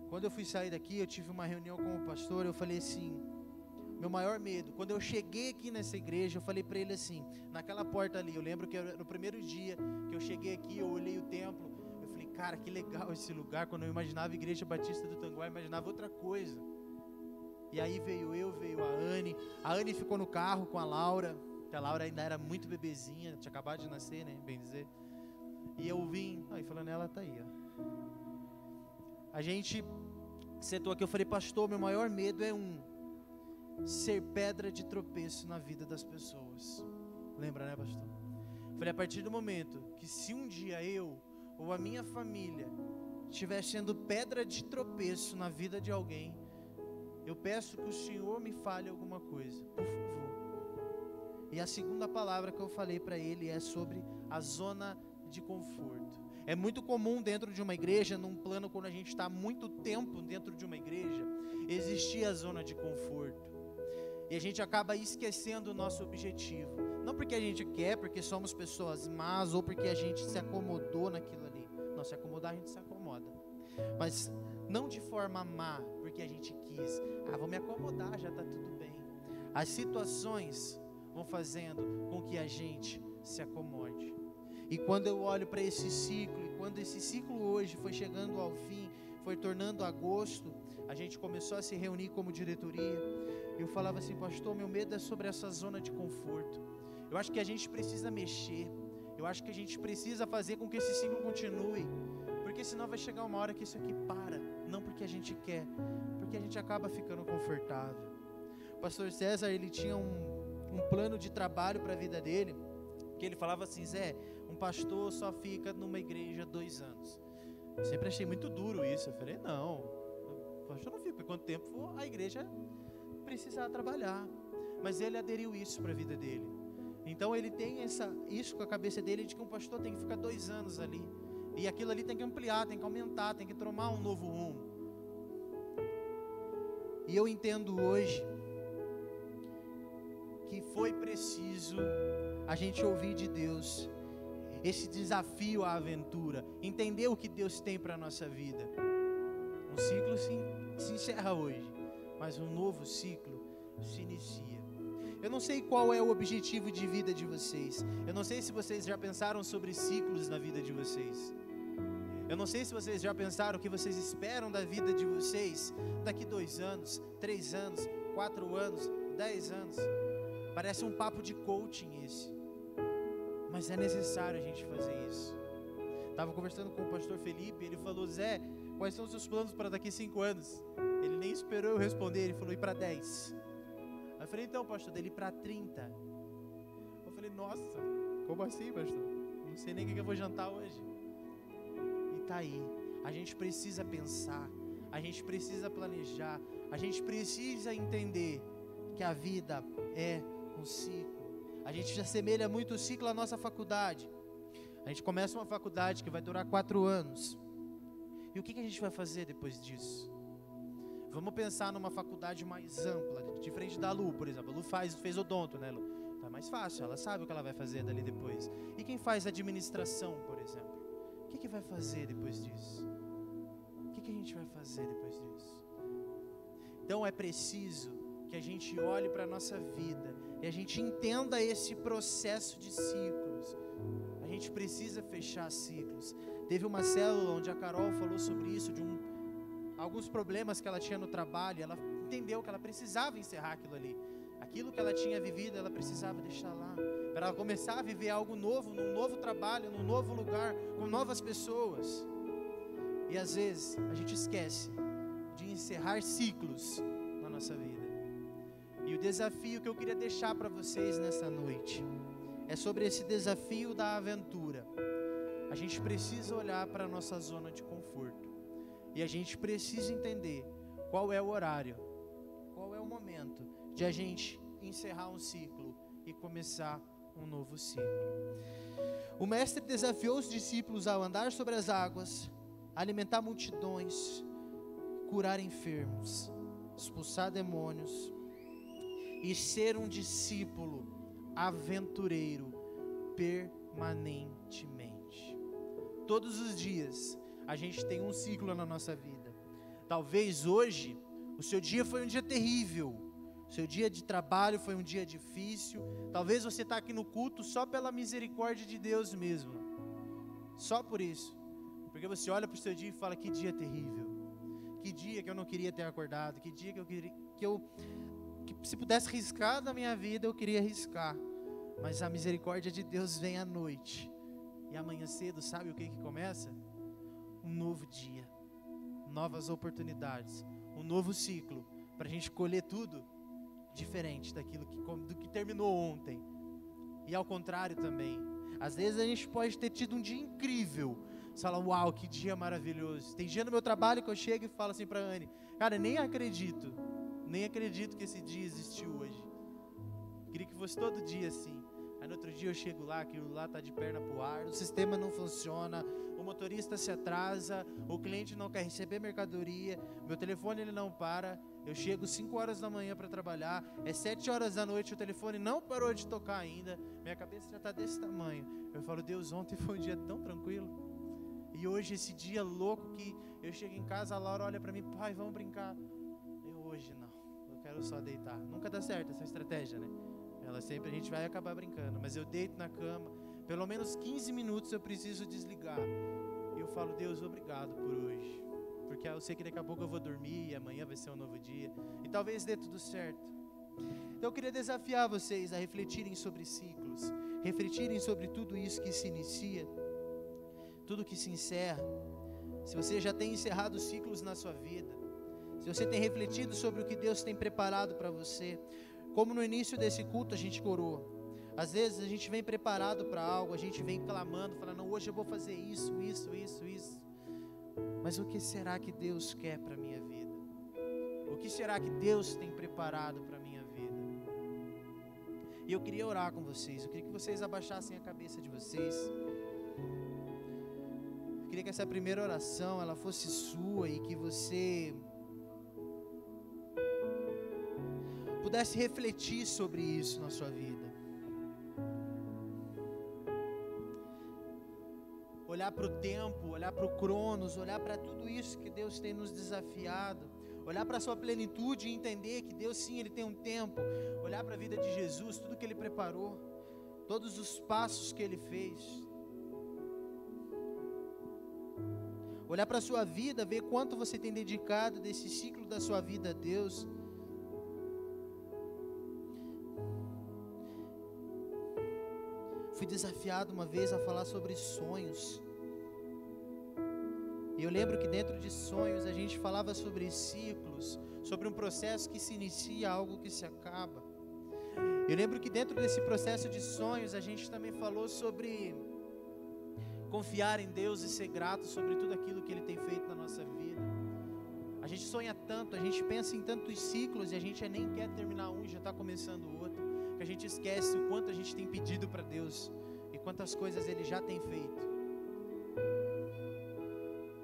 Quando eu fui sair daqui, eu tive uma reunião com o pastor, eu falei assim: meu maior medo, quando eu cheguei aqui nessa igreja, eu falei para ele assim, naquela porta ali, eu lembro que no primeiro dia que eu cheguei aqui, eu olhei o templo, eu falei: cara, que legal esse lugar. Quando eu imaginava a Igreja Batista do Tanguá, eu imaginava outra coisa. E aí veio a Anne ficou no carro com a Laura, que a Laura ainda era muito bebezinha, tinha acabado de nascer, né, bem dizer. E eu vim, aí falando, ela tá aí, ó. A gente sentou aqui, eu falei: pastor, meu maior medo é ser pedra de tropeço na vida das pessoas. Lembra, né, pastor? Eu falei: a partir do momento que se um dia eu ou a minha família estiver sendo pedra de tropeço na vida de alguém, eu peço que o Senhor me fale alguma coisa, por favor. E a segunda palavra que eu falei para ele é sobre a zona de conforto. É muito comum dentro de uma igreja, num plano, quando a gente está muito tempo dentro de uma igreja, existir a zona de conforto. E a gente acaba esquecendo o nosso objetivo. Não porque a gente quer, porque somos pessoas más, ou porque a gente se acomodou naquilo ali. Não, se acomodar a gente se acomoda. Mas não de forma má, porque a gente quis. Vou me acomodar, já está tudo bem. As situações vão fazendo com que a gente se acomode. E quando eu olho para esse ciclo, e quando esse ciclo hoje foi chegando ao fim, foi tornando agosto, a gente começou a se reunir como diretoria. Eu falava assim: pastor, meu medo é sobre essa zona de conforto. Eu acho que a gente precisa mexer. Eu acho que a gente precisa fazer com que esse ciclo continue, porque senão vai chegar uma hora que isso aqui para. Não porque a gente quer, porque a gente acaba ficando confortável. O pastor César, ele tinha um plano de trabalho para a vida dele, que ele falava assim: Zé, um pastor só fica numa igreja 2 anos. Eu sempre achei muito duro isso. Eu falei: não, o pastor não fica quanto tempo a igreja precisar trabalhar. Mas ele aderiu isso para a vida dele. Então ele tem isso com a cabeça dele, de que um pastor tem que ficar 2 anos ali, e aquilo ali tem que ampliar, tem que aumentar, tem que tomar um novo rumo. E eu entendo hoje que foi preciso a gente ouvir de Deus esse desafio à aventura, entender o que Deus tem para a nossa vida. Um ciclo se encerra hoje, mas um novo ciclo se inicia. Eu não sei qual é o objetivo de vida de vocês. Eu não sei se vocês já pensaram sobre ciclos na vida de vocês. Eu não sei se vocês já pensaram o que vocês esperam da vida de vocês daqui 2 anos, 3 anos, 4 anos, 10 anos. Parece um papo de coaching esse, mas é necessário a gente fazer isso. Estava conversando com o pastor Felipe, ele falou: Zé, quais são os seus planos para daqui 5 anos? Ele nem esperou eu responder, ele falou: ir para 10. Aí eu falei: então, pastor, dele ir para 30. Eu falei: nossa, como assim, pastor? Não sei nem o que eu vou jantar hoje. E tá aí, a gente precisa pensar, a gente precisa planejar, a gente precisa entender que a vida é um ciclo. A gente já assemelha muito o ciclo à nossa faculdade. A gente começa uma faculdade que vai durar 4 anos. E o que a gente vai fazer depois disso? Vamos pensar numa faculdade mais ampla, diferente da Lu, por exemplo. A Lu fez odonto, né, Lu? Tá mais fácil, ela sabe o que ela vai fazer dali depois. E quem faz administração, por exemplo? O que vai fazer depois disso? O que a gente vai fazer depois disso? Então é preciso que a gente olhe para a nossa vida e a gente entenda esse processo de ciclos. A gente precisa fechar ciclos. Teve uma célula onde a Carol falou sobre isso, de alguns problemas que ela tinha no trabalho. Ela entendeu que ela precisava encerrar aquilo ali. Aquilo que ela tinha vivido, ela precisava deixar lá, para ela começar a viver algo novo, num novo trabalho, num novo lugar, com novas pessoas. E às vezes a gente esquece de encerrar ciclos na nossa vida. E o desafio que eu queria deixar para vocês nessa noite é sobre esse desafio da aventura. A gente precisa olhar para a nossa zona de conforto. E a gente precisa entender qual é o horário, qual é o momento de a gente encerrar um ciclo e começar um novo ciclo. O mestre desafiou os discípulos a andar sobre as águas, alimentar multidões, curar enfermos, expulsar demônios e ser um discípulo aventureiro permanentemente. Todos os dias a gente tem um ciclo na nossa vida. Talvez hoje o seu dia foi um dia terrível, seu dia de trabalho foi um dia difícil. Talvez você está aqui no culto só pela misericórdia de Deus mesmo, só por isso, porque você olha para o seu dia e fala: que dia terrível, que dia que eu não queria ter acordado, que dia que se pudesse riscar da minha vida, eu queria riscar. Mas a misericórdia de Deus vem à noite, e amanhã cedo, sabe o que começa? Um novo dia, novas oportunidades, um novo ciclo, para a gente colher tudo diferente do que terminou ontem. E ao contrário também, às vezes a gente pode ter tido um dia incrível, você fala: uau, que dia maravilhoso. Tem dia no meu trabalho que eu chego e falo assim para a Anne: cara, nem acredito que esse dia existiu hoje. Queria que fosse todo dia assim. Aí no outro dia eu chego lá, aquilo lá está de perna pro ar, o sistema não funciona, o motorista se atrasa, o cliente não quer receber mercadoria, meu telefone ele não para, eu chego 5 horas da manhã para trabalhar, é 7 horas da noite, o telefone não parou de tocar ainda, minha cabeça já está desse tamanho. Eu falo: Deus, ontem foi um dia tão tranquilo, e hoje esse dia louco que eu chego em casa, a Laura olha para mim: pai, vamos brincar. Hoje não, eu quero só deitar. Nunca dá certo essa estratégia, né? A gente vai acabar brincando, mas eu deito na cama, pelo menos 15 minutos eu preciso desligar. E eu falo: Deus, obrigado por hoje. porque eu sei que daqui a pouco eu vou dormir e amanhã vai ser um novo dia, e talvez dê tudo certo. Então eu queria desafiar vocês a refletirem sobre ciclos, refletirem sobre tudo isso que se inicia, tudo que se encerra. Se você já tem encerrado ciclos na sua vida, se você tem refletido sobre o que Deus tem preparado para você, como no início desse culto a gente orou, às vezes a gente vem preparado para algo, a gente vem clamando, falando, hoje eu vou fazer isso, mas o que será que Deus quer para a minha vida? O que será que Deus tem preparado para a minha vida? E eu queria orar com vocês, eu queria que vocês abaixassem a cabeça de vocês. Eu queria que essa primeira oração, ela fosse sua e que você pudesse refletir sobre isso na sua vida. Olhar para o tempo, olhar para o Cronos, olhar para tudo isso que Deus tem nos desafiado, olhar para a sua plenitude e entender que Deus sim, Ele tem um tempo, olhar para a vida de Jesus, tudo que Ele preparou, todos os passos que Ele fez, olhar para a sua vida, ver quanto você tem dedicado desse ciclo da sua vida a Deus. Fui desafiado uma vez a falar sobre sonhos. E eu lembro que dentro de sonhos a gente falava sobre ciclos, sobre um processo que se inicia, algo que se acaba. Eu lembro que dentro desse processo de sonhos a gente também falou sobre confiar em Deus e ser grato sobre tudo aquilo que Ele tem feito na nossa vida. A gente sonha tanto, a gente pensa em tantos ciclos e a gente nem quer terminar um e já está começando o outro, que a gente esquece o quanto a gente tem pedido para Deus e quantas coisas Ele já tem feito.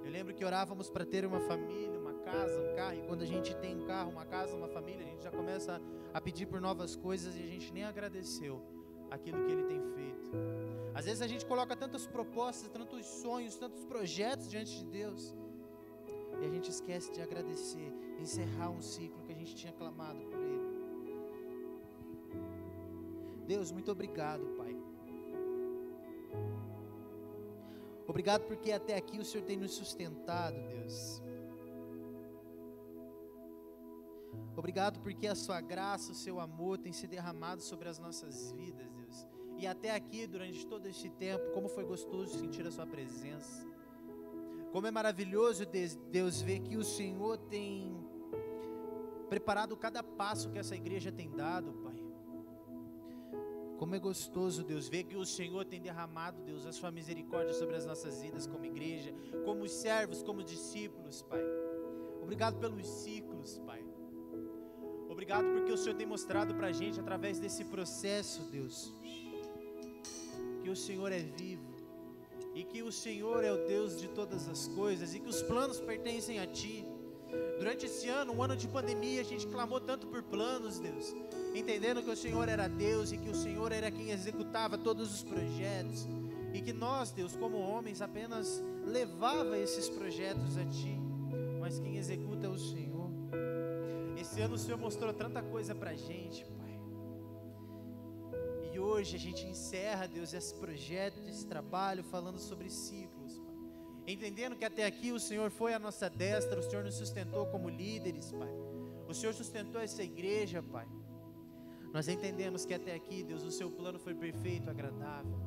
Eu lembro que orávamos para ter uma família, uma casa, um carro, e quando a gente tem um carro, uma casa, uma família, a gente já começa a pedir por novas coisas e a gente nem agradeceu aquilo que Ele tem feito. Às vezes a gente coloca tantas propostas, tantos sonhos, tantos projetos diante de Deus e a gente esquece de agradecer, encerrar um ciclo que a gente tinha clamado por Ele. Deus, muito obrigado, Pai. Obrigado porque até aqui o Senhor tem nos sustentado, Deus. Obrigado porque a sua graça, o seu amor tem se derramado sobre as nossas vidas, Deus. E até aqui, durante todo este tempo, como foi gostoso sentir a sua presença. Como é maravilhoso, Deus, ver que o Senhor tem preparado cada passo que essa igreja tem dado, Pai. Como é gostoso, Deus, ver que o Senhor tem derramado, Deus, a sua misericórdia sobre as nossas vidas como igreja, como servos, como discípulos, Pai. Obrigado pelos ciclos, Pai. Obrigado porque o Senhor tem mostrado para a gente, através desse processo, Deus, que o Senhor é vivo e que o Senhor é o Deus de todas as coisas e que os planos pertencem a Ti. Durante esse ano, um ano de pandemia, a gente clamou tanto por planos, Deus, entendendo que o Senhor era Deus e que o Senhor era quem executava todos os projetos e que nós, Deus, como homens, apenas levava esses projetos a Ti, mas quem executa é o Senhor. Esse ano o Senhor mostrou tanta coisa pra gente, Pai, e hoje a gente encerra, Deus, esse projeto, esse trabalho, falando sobre ciclos, Pai, entendendo que até aqui o Senhor foi a nossa destra, o Senhor nos sustentou como líderes, Pai, o Senhor sustentou essa igreja, Pai. Nós entendemos que até aqui, Deus, o seu plano foi perfeito, agradável.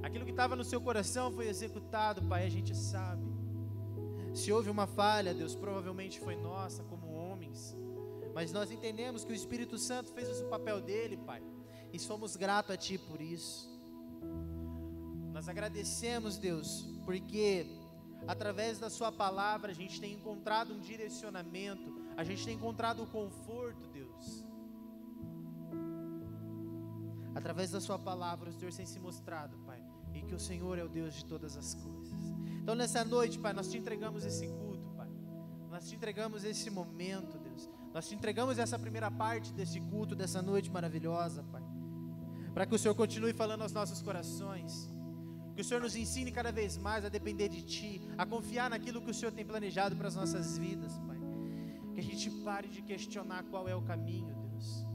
Aquilo que estava no seu coração foi executado, Pai, a gente sabe. Se houve uma falha, Deus, provavelmente foi nossa como homens, mas nós entendemos que o Espírito Santo fez o papel dele, Pai, e somos gratos a Ti por isso. Nós agradecemos, Deus, porque através da Sua palavra a gente tem encontrado um direcionamento, a gente tem encontrado o conforto, Deus. Através da Sua palavra, o Senhor tem se mostrado, Pai, e que o Senhor é o Deus de todas as coisas. Então nessa noite, Pai, nós Te entregamos esse culto, Pai, nós Te entregamos esse momento, Deus, nós Te entregamos essa primeira parte desse culto, dessa noite maravilhosa, Pai, para que o Senhor continue falando aos nossos corações, que o Senhor nos ensine cada vez mais a depender de Ti, a confiar naquilo que o Senhor tem planejado para as nossas vidas, Pai, que a gente pare de questionar qual é o caminho, Deus,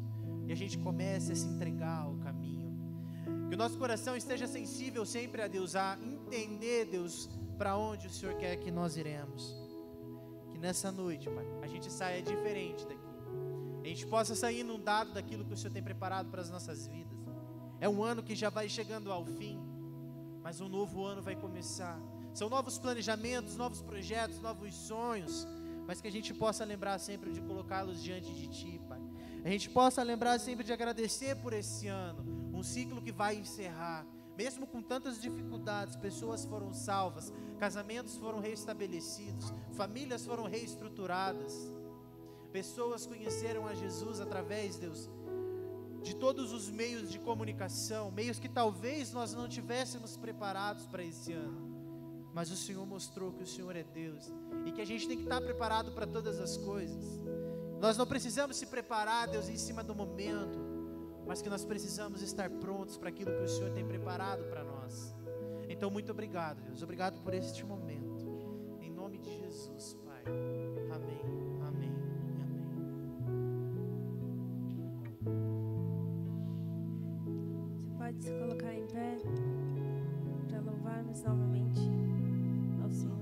e a gente comece a se entregar ao caminho, que o nosso coração esteja sensível sempre a Deus, a entender, Deus, para onde o Senhor quer que nós iremos, que nessa noite, Pai, a gente saia diferente daqui. A gente possa sair inundado daquilo que o Senhor tem preparado para as nossas vidas. É um ano que já vai chegando ao fim, mas um novo ano vai começar. São novos planejamentos, novos projetos, novos sonhos, mas que a gente possa lembrar sempre de colocá-los diante de Ti, Pai. A gente possa lembrar sempre de agradecer por esse ano, um ciclo que vai encerrar. Mesmo com tantas dificuldades, pessoas foram salvas, casamentos foram restabelecidos, famílias foram reestruturadas, pessoas conheceram a Jesus através, Deus, de todos os meios de comunicação, meios que talvez nós não tivéssemos preparados para esse ano, mas o Senhor mostrou que o Senhor é Deus, e que a gente tem que estar preparado para todas as coisas. Nós não precisamos se preparar, Deus, em cima do momento, mas que nós precisamos estar prontos para aquilo que o Senhor tem preparado para nós. Então, muito obrigado, Deus, obrigado por este momento, em nome de Jesus, Pai, amém, amém, amém. Você pode se colocar em pé para louvarmos novamente ao Senhor.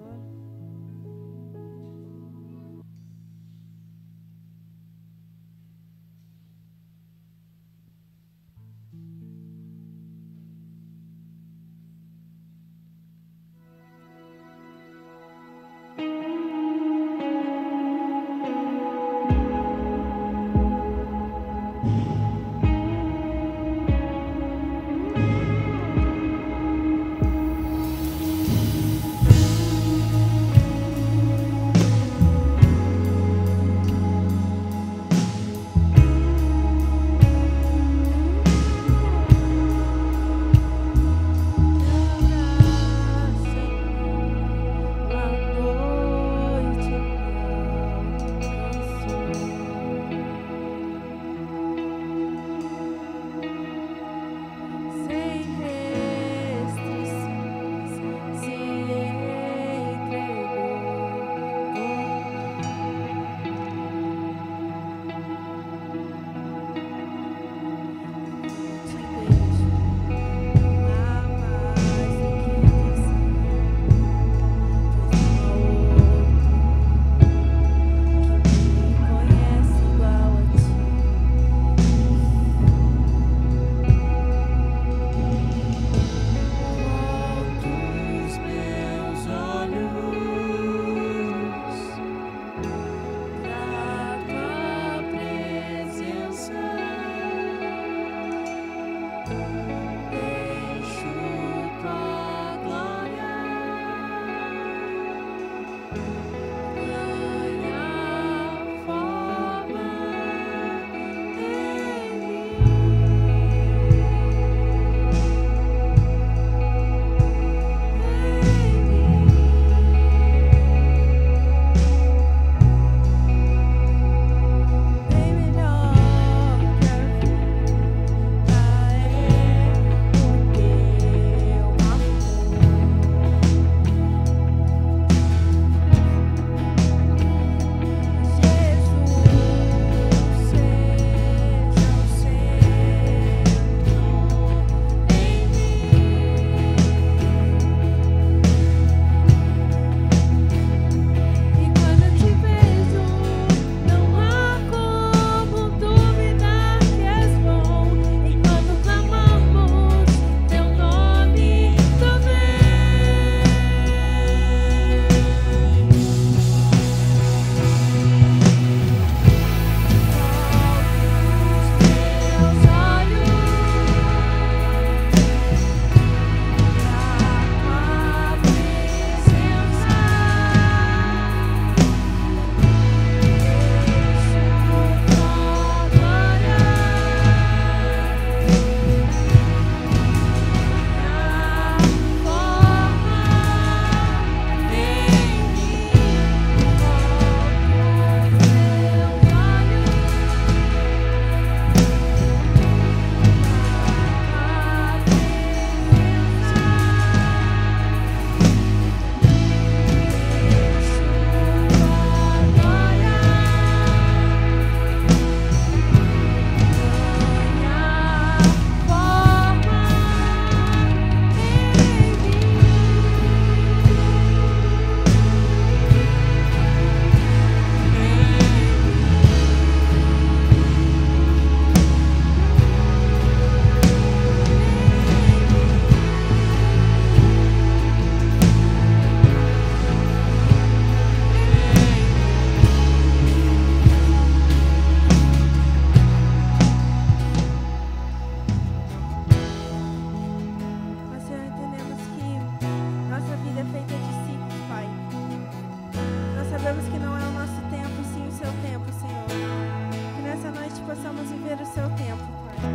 possamos viver o seu tempo, Pai.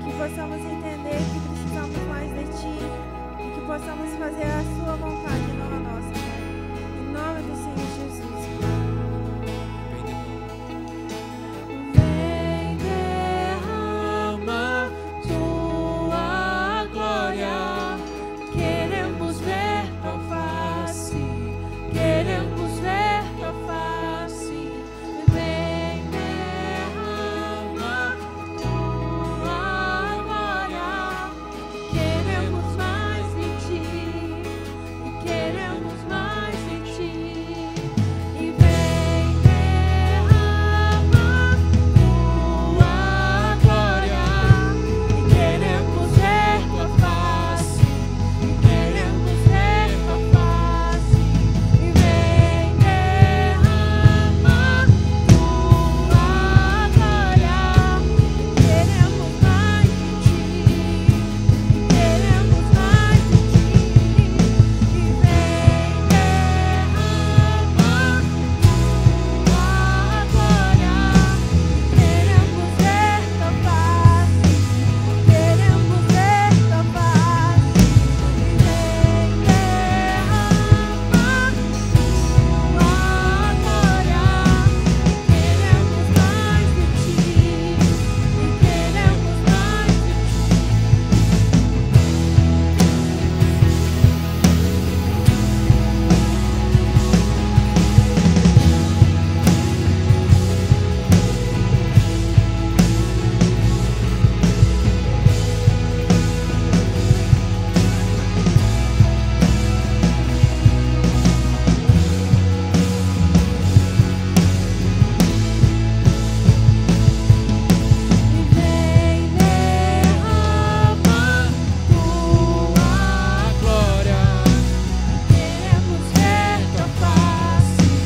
Que possamos entender que precisamos mais de Ti e que possamos fazer a Sua vontade, não a nossa, Pai. Em nome do Senhor Jesus, Pai. Vem derrama tua glória, queremos ver tua face, queremos ver tua face. Vem derrama tua glória, queremos mais de ti, e queremos mais de ti. E vem derrama tua glória, e queremos ver tua face, e queremos ver tua face. E vem derrama tua glória, queremos mais de ti, queremos mais de ti. E vem derrama tua glória, queremos ver tua face, queremos ver tua face. E vem derrama tua glória, queremos mais de ti, e queremos mais de E vem derrama tua glória, queremos ver tua face,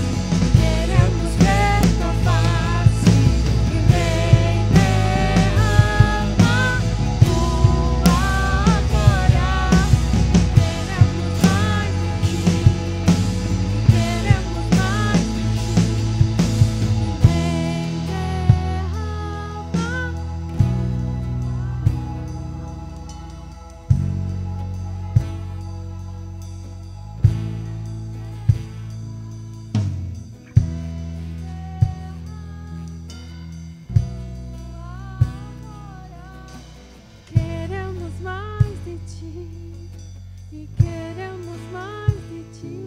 queremos ver tua face. E vem derrama tua glória, queremos mais de ti, queremos mais de ti. Queremos mais de ti, e queremos mais de ti.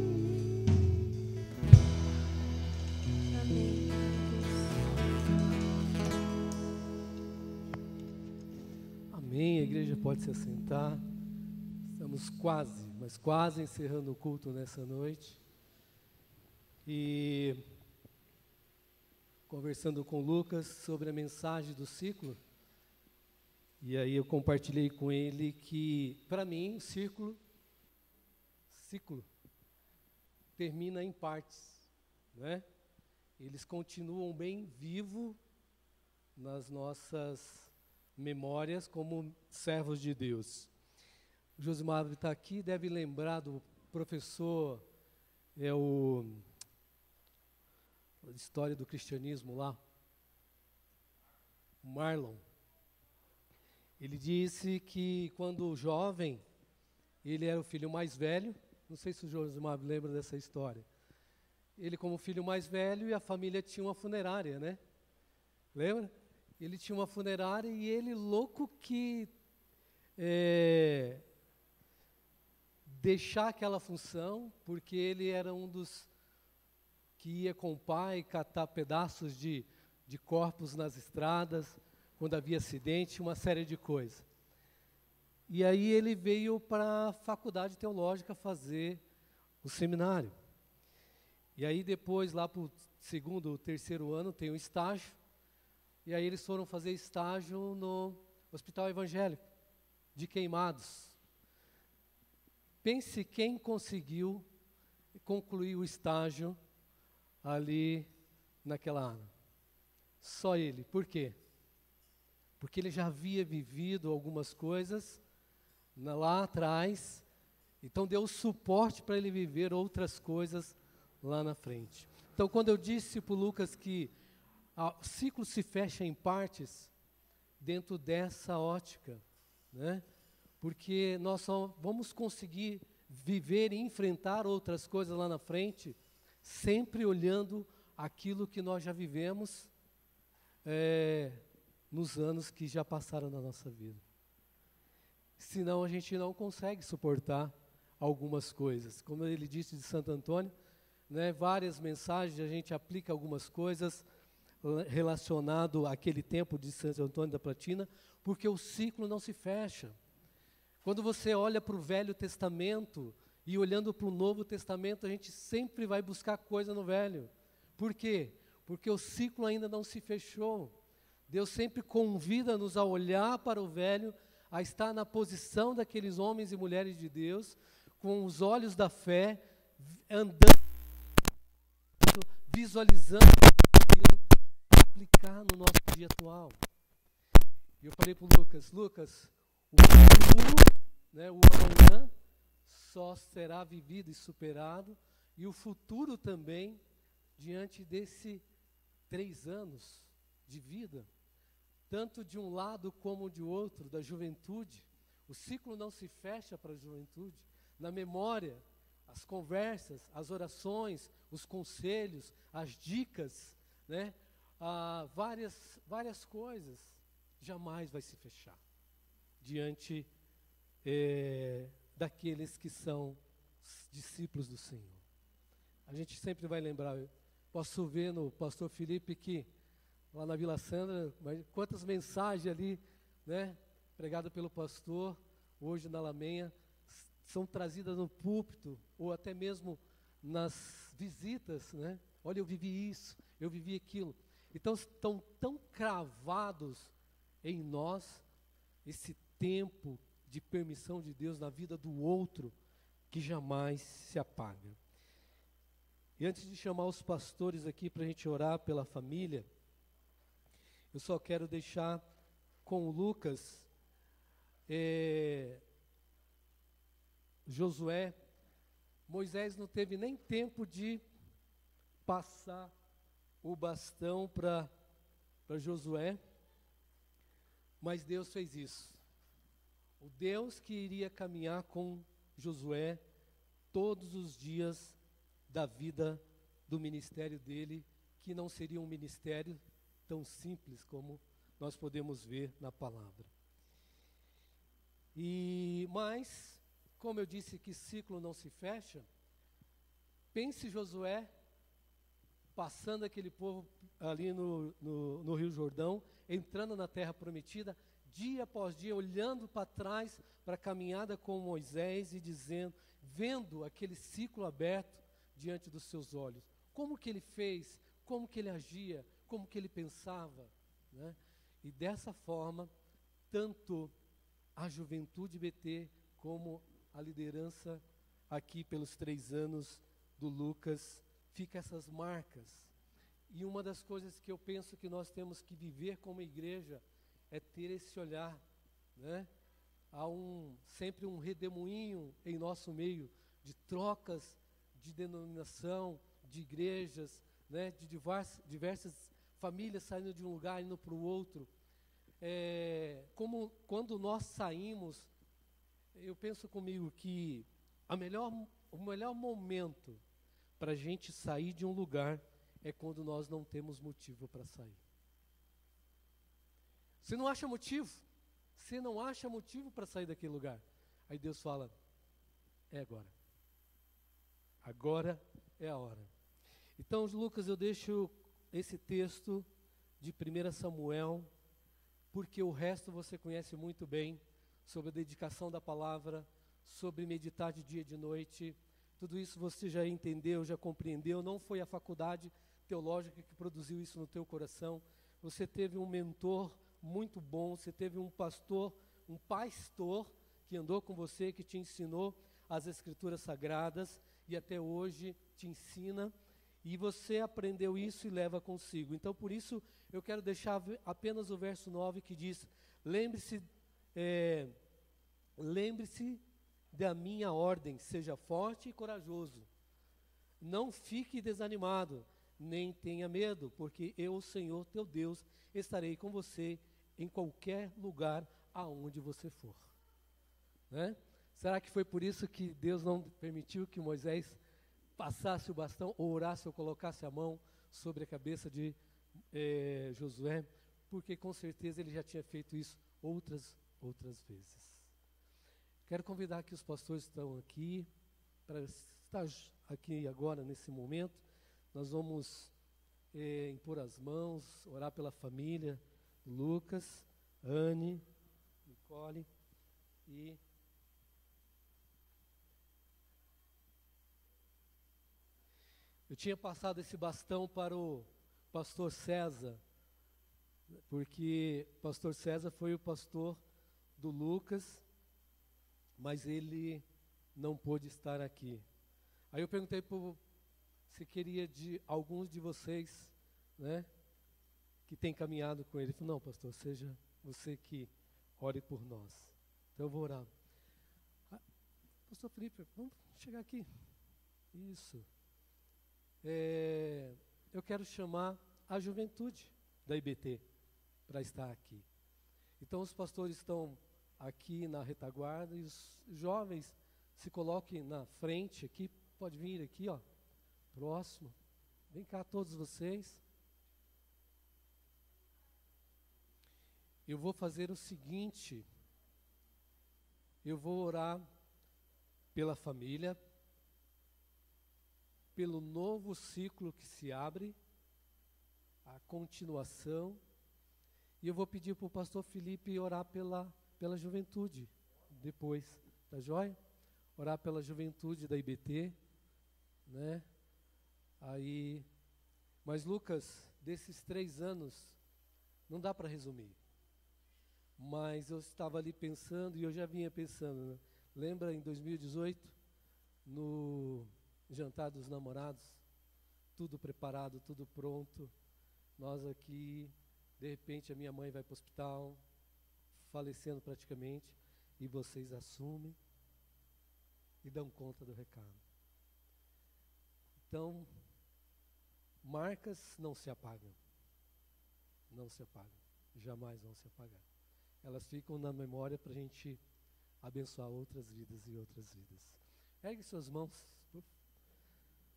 Amém. Amém. A igreja pode se assentar. Estamos quase, mas quase encerrando o culto nessa noite. E conversando com o Lucas sobre a mensagem do ciclo. E aí eu compartilhei com ele que, para mim, o ciclo termina em partes, né? Eles continuam bem vivo nas nossas memórias como servos de Deus. O Josimar está aqui, deve lembrar do professor, a história do cristianismo lá, o Marlon. Ele disse que quando jovem, ele era o filho mais velho. Não sei se o Josimar lembra dessa história. Ele como filho mais velho e a família tinha uma funerária, né? Lembra? Ele tinha uma funerária e ele louco que deixar aquela função, porque ele era um dos que ia com o pai catar pedaços de corpos nas estradas, quando havia acidente, uma série de coisas. E aí ele veio para a faculdade teológica fazer o seminário. E aí depois, lá para o segundo, terceiro ano, tem um estágio. E aí eles foram fazer estágio no Hospital Evangélico de Queimados. Pense quem conseguiu concluir o estágio ali naquela área. Só ele. Por quê? Porque ele já havia vivido algumas coisas lá atrás, então deu suporte para ele viver outras coisas lá na frente. Então, quando eu disse para o Lucas que o ciclo se fecha em partes dentro dessa ótica, né? Porque nós só vamos conseguir viver e enfrentar outras coisas lá na frente, sempre olhando aquilo que nós já vivemos nos anos que já passaram na nossa vida. Senão a gente não consegue suportar algumas coisas. Como ele disse de Santo Antônio, né, várias mensagens, a gente aplica algumas coisas relacionado àquele tempo de Santo Antônio da Platina, porque o ciclo não se fecha. Quando você olha para o Velho Testamento e olhando para o Novo Testamento, a gente sempre vai buscar coisa no Velho. Por quê? Porque o ciclo ainda não se fechou. Deus sempre convida-nos a olhar para o Velho, a estar na posição daqueles homens e mulheres de Deus, com os olhos da fé, andando, visualizando aquilo, aplicar no nosso dia atual. E eu falei para o Lucas, o futuro, né, o amanhã, só será vivido e superado, e o futuro também, diante desses 3 anos de vida, tanto de um lado como de outro, da juventude. O ciclo não se fecha para a juventude. Na memória, as conversas, as orações, os conselhos, as dicas, né, várias coisas, jamais vai se fechar diante daqueles que são discípulos do Senhor. A gente sempre vai lembrar, eu posso ver no pastor Felipe que lá na Vila Sandra, quantas mensagens ali, né, pregadas pelo pastor, hoje na Lamenha, são trazidas no púlpito, ou até mesmo nas visitas, né? Olha, eu vivi isso, eu vivi aquilo. Então, estão tão cravados em nós, esse tempo de permissão de Deus na vida do outro, que jamais se apaga. E antes de chamar os pastores aqui para a gente orar pela família, eu só quero deixar com o Lucas, Josué. Moisés não teve nem tempo de passar o bastão para Josué, mas Deus fez isso. O Deus que iria caminhar com Josué todos os dias da vida do ministério dele, que não seria um ministério tão simples como nós podemos ver na palavra. Mas, como eu disse que ciclo não se fecha, pense Josué passando aquele povo ali no Rio Jordão, entrando na terra prometida, dia após dia, olhando para trás para a caminhada com Moisés e vendo aquele ciclo aberto diante dos seus olhos. Como que ele fez, como que ele agia, como que ele pensava, né? E dessa forma, tanto a juventude BT como a liderança aqui pelos 3 anos do Lucas, fica essas marcas. E uma das coisas que eu penso que nós temos que viver como igreja é ter esse olhar, né? Há sempre um redemoinho em nosso meio de trocas de denominação, de igrejas, né? De diversas famílias saindo de um lugar e indo para o outro. Como quando nós saímos, eu penso comigo que o melhor momento para a gente sair de um lugar é quando nós não temos motivo para sair. Você não acha motivo? Você não acha motivo para sair daquele lugar? Aí Deus fala, é agora. Agora é a hora. Então, Lucas, eu deixo esse texto de 1 Samuel, porque o resto você conhece muito bem, sobre a dedicação da palavra, sobre meditar de dia e de noite. Tudo isso você já entendeu, já compreendeu. Não foi a faculdade teológica que produziu isso no teu coração. Você teve um mentor muito bom, você teve um pastor que andou com você, que te ensinou as Escrituras Sagradas e até hoje te ensina, e você aprendeu isso e leva consigo. Então, por isso, eu quero deixar apenas o verso 9 que diz, lembre-se da minha ordem, seja forte e corajoso, não fique desanimado, nem tenha medo, porque eu, o Senhor teu Deus, estarei com você em qualquer lugar aonde você for. Né? Será que foi por isso que Deus não permitiu que Moisés passasse o bastão, ou orasse, ou colocasse a mão sobre a cabeça de Josué? Porque com certeza ele já tinha feito isso outras vezes. Quero convidar que os pastores estão aqui, para estar aqui agora, nesse momento. Nós vamos impor as mãos, orar pela família, Lucas, Anne, Nicole e... Eu tinha passado esse bastão para o pastor César, porque o pastor César foi o pastor do Lucas, mas ele não pôde estar aqui. Aí eu perguntei se queria de alguns de vocês, né, que tem caminhado com ele. Ele falou, não, pastor, seja você que ore por nós. Então eu vou orar. Pastor Felipe, vamos chegar aqui. Isso. Eu quero chamar a juventude da IBT para estar aqui. Então os pastores estão aqui na retaguarda e os jovens se coloquem na frente aqui. Pode vir aqui, ó, próximo. Vem cá todos vocês. Eu vou fazer o seguinte, eu vou orar pela família, pelo novo ciclo que se abre, a continuação, e eu vou pedir para o pastor Felipe orar pela juventude, depois, tá joia? Orar pela juventude da IBT, né? Aí, mas Lucas, desses 3 anos, não dá para resumir, mas eu estava ali pensando, e eu já vinha pensando, né? Lembra em 2018, no jantar dos namorados, tudo preparado, tudo pronto, nós aqui, de repente a minha mãe vai para o hospital, falecendo praticamente, e vocês assumem e dão conta do recado. Então, marcas não se apagam, jamais vão se apagar. Elas ficam na memória para a gente abençoar outras vidas e outras vidas. Ergue suas mãos.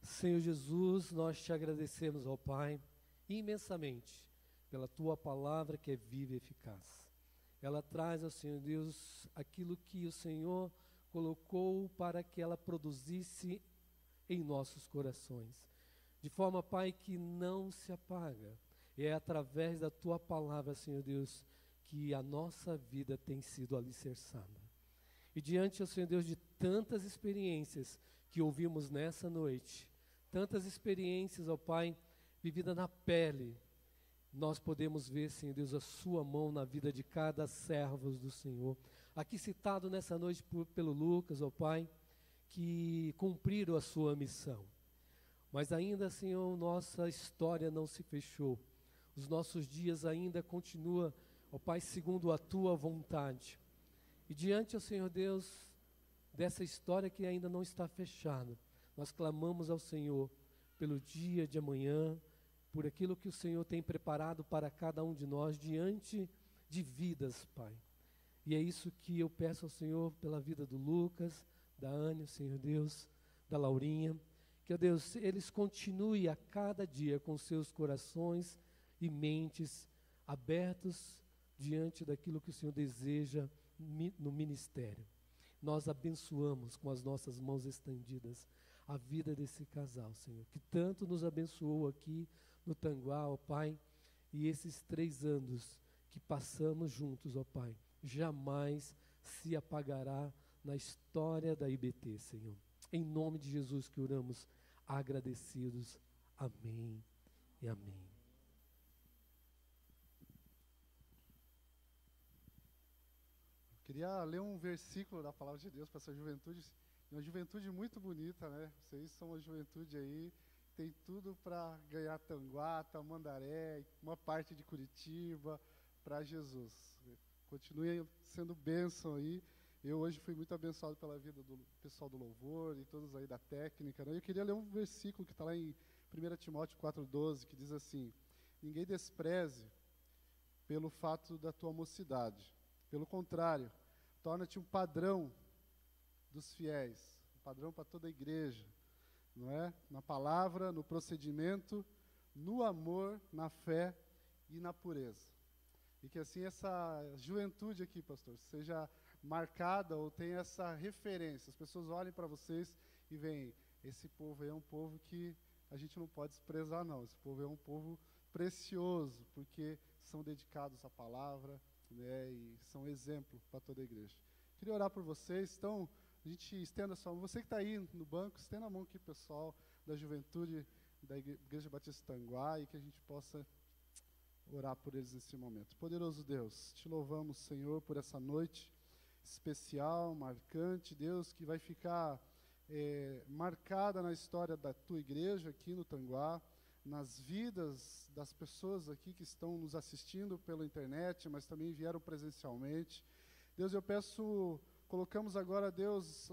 Senhor Jesus, nós te agradecemos, ó Pai, imensamente, pela Tua palavra que é viva e eficaz. Ela traz ao Senhor Deus aquilo que o Senhor colocou para que ela produzisse em nossos corações. De forma, Pai, que não se apaga. E é através da Tua palavra, Senhor Deus, que a nossa vida tem sido alicerçada. E diante, ó Senhor Deus, de tantas experiências que ouvimos nessa noite, tantas experiências, ó Pai, vividas na pele, nós podemos ver, Senhor Deus, a Sua mão na vida de cada servo do Senhor. Aqui citado nessa noite pelo Lucas, ó Pai, que cumpriram a sua missão. Mas ainda, Senhor, nossa história não se fechou. Os nossos dias ainda continuam, ó Pai, segundo a Tua vontade. E diante, ó Senhor Deus, dessa história que ainda não está fechada, nós clamamos ao Senhor pelo dia de amanhã, por aquilo que o Senhor tem preparado para cada um de nós diante de vidas, Pai. E é isso que eu peço ao Senhor pela vida do Lucas, da Anne, Senhor Deus, da Laurinha, que, ó Deus, eles continuem a cada dia com seus corações e mentes abertos diante daquilo que o Senhor deseja no ministério. Nós abençoamos com as nossas mãos estendidas a vida desse casal, Senhor, que tanto nos abençoou aqui no Tanguá, ó Pai, e esses 3 anos que passamos juntos, ó Pai, jamais se apagará na história da IBT, Senhor. Em nome de Jesus que oramos, agradecidos. Amém e amém. Queria ler um versículo da palavra de Deus para essa juventude, uma juventude muito bonita, né? Vocês são uma juventude aí, tem tudo para ganhar Tanguá, Tamandaré, uma parte de Curitiba, para Jesus. Continue sendo bênção aí. Eu hoje fui muito abençoado pela vida do pessoal do louvor e todos aí da técnica, né? Eu queria ler um versículo que está lá em 1 Timóteo 4,12, que diz assim: ninguém despreze pelo fato da tua mocidade. Pelo contrário, torna-te um padrão dos fiéis, um padrão para toda a igreja, não é? Na palavra, no procedimento, no amor, na fé e na pureza. E que assim essa juventude aqui, pastor, seja marcada ou tenha essa referência. As pessoas olhem para vocês e veem, esse povo aí é um povo que a gente não pode desprezar, não. Esse povo é um povo precioso, porque são dedicados à palavra, né, e são exemplo para toda a igreja. Queria orar por vocês, então, a gente estenda a sua mão. Você que está aí no banco, estenda a mão aqui, pessoal da juventude da Igreja Batista Tanguá, e que a gente possa orar por eles nesse momento. Poderoso Deus, te louvamos, Senhor, por essa noite especial, marcante, Deus, que vai ficar marcada na história da tua igreja aqui no Tanguá, nas vidas das pessoas aqui que estão nos assistindo pela internet, mas também vieram presencialmente. Deus, eu peço, colocamos agora, Deus,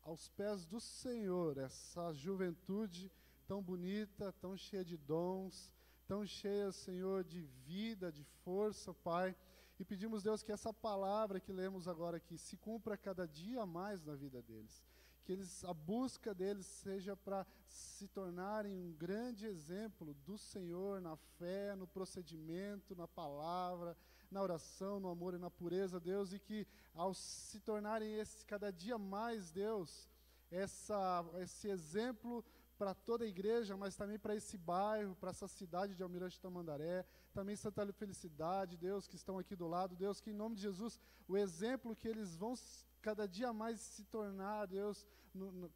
aos pés do Senhor, essa juventude tão bonita, tão cheia de dons, tão cheia, Senhor, de vida, de força, Pai. E pedimos, Deus, que essa palavra que lemos agora aqui se cumpra cada dia mais na vida deles. Que a busca deles seja para se tornarem um grande exemplo do Senhor na fé, no procedimento, na palavra, na oração, no amor e na pureza, Deus, e que ao se tornarem cada dia mais, Deus, esse exemplo para toda a igreja, mas também para esse bairro, para essa cidade de Almirante Tamandaré, também Santa Felicidade, Deus, que estão aqui do lado, Deus, que em nome de Jesus, o exemplo que eles vão cada dia mais se tornar, Deus,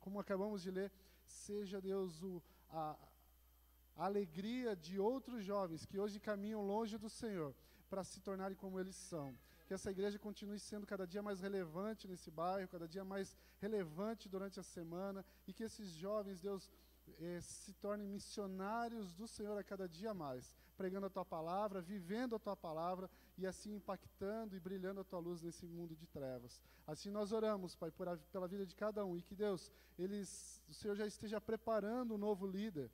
como acabamos de ler, seja, Deus, a alegria de outros jovens que hoje caminham longe do Senhor, para se tornarem como eles são. Que essa igreja continue sendo cada dia mais relevante nesse bairro, cada dia mais relevante durante a semana, e que esses jovens, Deus, se tornem missionários do Senhor a cada dia mais, pregando a Tua Palavra, vivendo a Tua Palavra, e assim impactando e brilhando a Tua luz nesse mundo de trevas. Assim nós oramos, Pai, pela vida de cada um, e que Deus, o Senhor já esteja preparando um novo líder,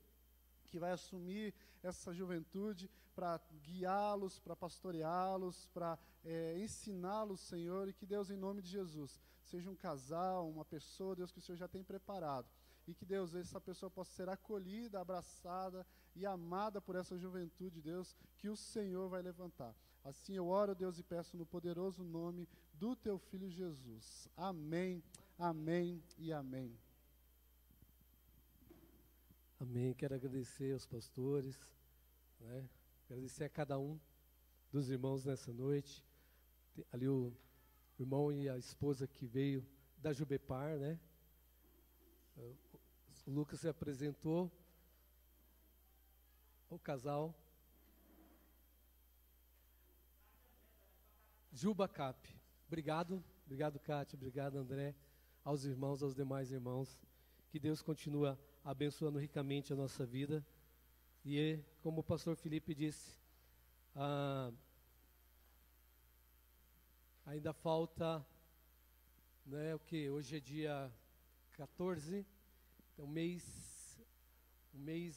que vai assumir essa juventude para guiá-los, para pastoreá-los, para ensiná-los, Senhor, e que Deus, em nome de Jesus, seja um casal, uma pessoa, Deus, que o Senhor já tem preparado, e que Deus, essa pessoa possa ser acolhida, abraçada e amada por essa juventude, Deus, que o Senhor vai levantar. Assim eu oro, Deus, e peço no poderoso nome do Teu Filho Jesus. Amém, amém e amém. Amém. Quero agradecer aos pastores, né? Agradecer a cada um dos irmãos nessa noite. Ali o irmão e a esposa que veio da Jubepar, né? O Lucas se apresentou, o casal Jubacap. Obrigado, Cátia, obrigado, André, aos irmãos, aos demais irmãos. Que Deus continua abençoando ricamente a nossa vida. E como o pastor Felipe disse, ainda falta, né, o que? Hoje é dia 14, então um mês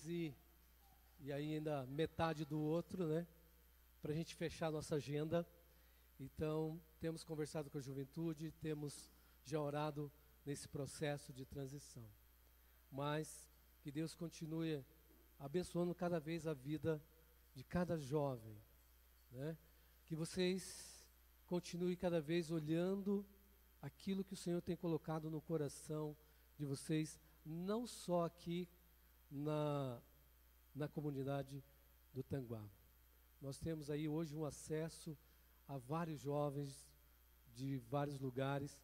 e ainda metade do outro, né, para a gente fechar a nossa agenda. Então, temos conversado com a juventude, temos já orado nesse processo de transição. Mas que Deus continue abençoando cada vez a vida de cada jovem, né? Que vocês continuem cada vez olhando aquilo que o Senhor tem colocado no coração de vocês, não só aqui na comunidade do Tanguá. Nós temos aí hoje um acesso a vários jovens de vários lugares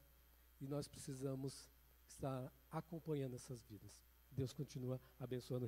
e nós precisamos estar acompanhando essas vidas. Deus continua abençoando